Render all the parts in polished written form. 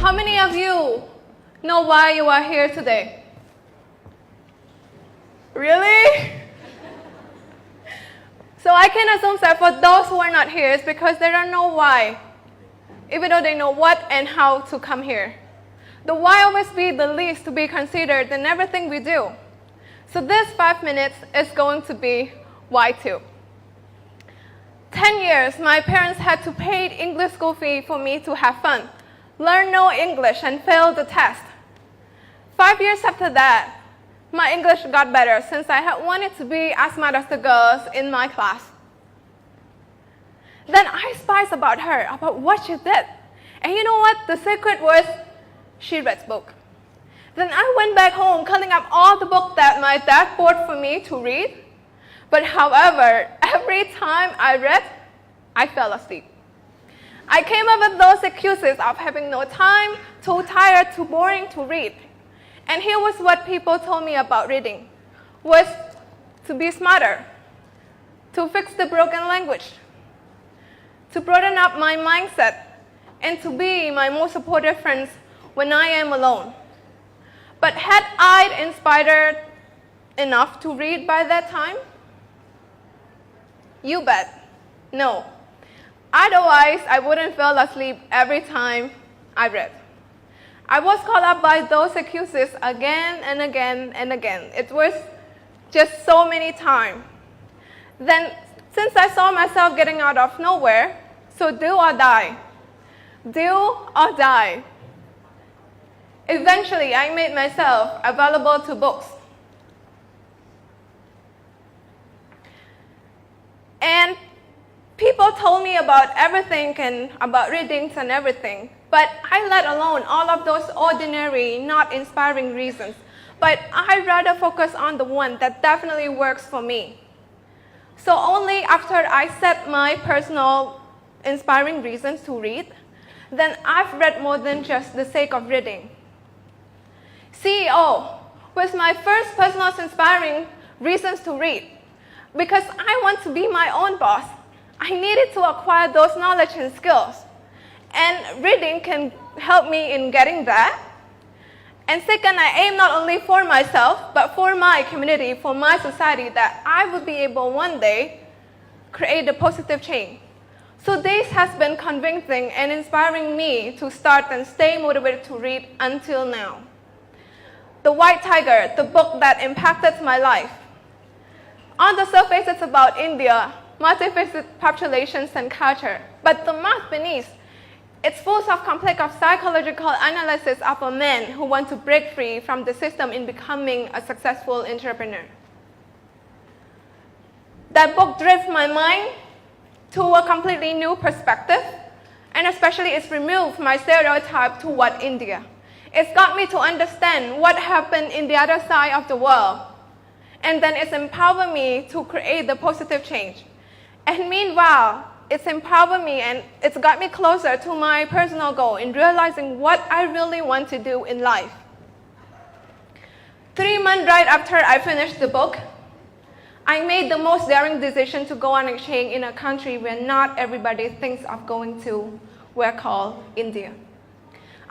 How many of you know why you are here today? Really? So I can assume that for those who are not here, it's because they don't know why, even though they know what and how to come here. The why always be the least to be considered in everything we do. So this 5 minutes is going to be why too. 10 years, my parents had to pay English school fee for me to have fun, learn no English, and fail the test. 5 years after that, my English got better since I had wanted to be as smart as the girls in my class. Then I spied about her, about what she did. And you know what? The secret was she read books. Then I went back home calling up all the books that my dad bought for me to read. But however, every time I read, I fell asleep. I came up with those excuses of having no time, too tired, too boring to read. And here was what people told me about reading, was to be smarter, to fix the broken language, to broaden up my mindset, and to be my most supportive friends when I am alone. But had I inspired enough to read by that time? You bet, no. Otherwise, I wouldn't fall asleep every time I read. I was caught up by those excuses again and again and again. It was just so many times. Then, since I saw myself getting out of nowhere, so do or die. Do or die. Eventually, I made myself available to books. And people told me about everything and about readings and everything. But I let alone all of those ordinary, not inspiring reasons. But I rather focus on the one that definitely works for me. So only after I set my personal inspiring reasons to read, then I've read more than just the sake of reading. CEO was my first personal inspiring reasons to read. Because I want to be my own boss, I needed to acquire those knowledge and skills. And reading can help me in getting that. And second, I aim not only for myself, but for my community, for my society, that I would be able one day create a positive change. So this has been convincing and inspiring me to start and stay motivated to read until now. The White Tiger, the book that impacted my life. On the surface, it's about India, multifaceted populations and culture. But the math beneath, it's full of complex psychological analysis of a man who wants to break free from the system in becoming a successful entrepreneur. That book drove my mind to a completely new perspective, and especially it's removed my stereotype toward India. It's got me to understand what happened in the other side of the world, and then it's empowered me to create the positive change. And meanwhile, it's empowered me and it's got me closer to my personal goal in realizing what I really want to do in life. 3 months right after I finished the book, I made the most daring decision to go on exchange in a country where not everybody thinks of going to, where called India.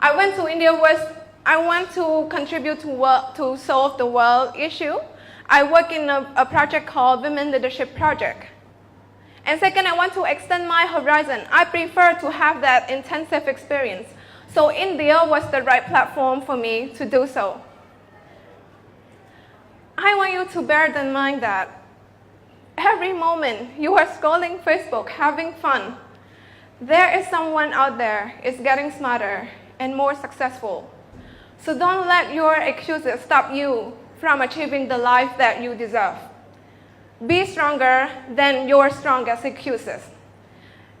I went to India where I want to contribute to solve the world issue. I work in a project called Women Leadership Project. And second, I want to extend my horizon. I prefer to have that intensive experience. So India was the right platform for me to do so. I want you to bear in mind that every moment you are scrolling Facebook, having fun, there is someone out there is getting smarter and more successful. So don't let your excuses stop you from achieving the life that you deserve. Be stronger than your strongest excuses.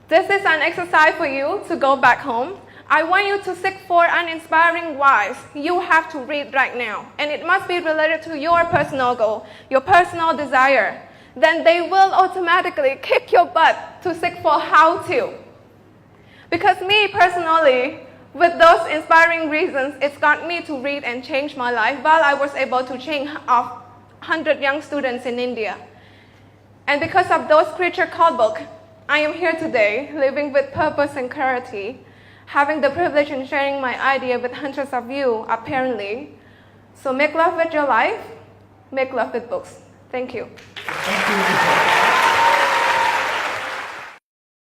This is an exercise for you to go back home. I want you to seek for an inspiring whys you have to read right now. And it must be related to your personal goal, your personal desire. Then they will automatically kick your butt to seek for how to. Because me personally, With those inspiring reasons, it's got me to read and change my life while I was able to change 100 young students in India. And because of those creature code book, I am here today, living with purpose and clarity, having the privilege in sharing my idea with hundreds of you, apparently. So make love with your life, make love with books. Thank you. Thank you.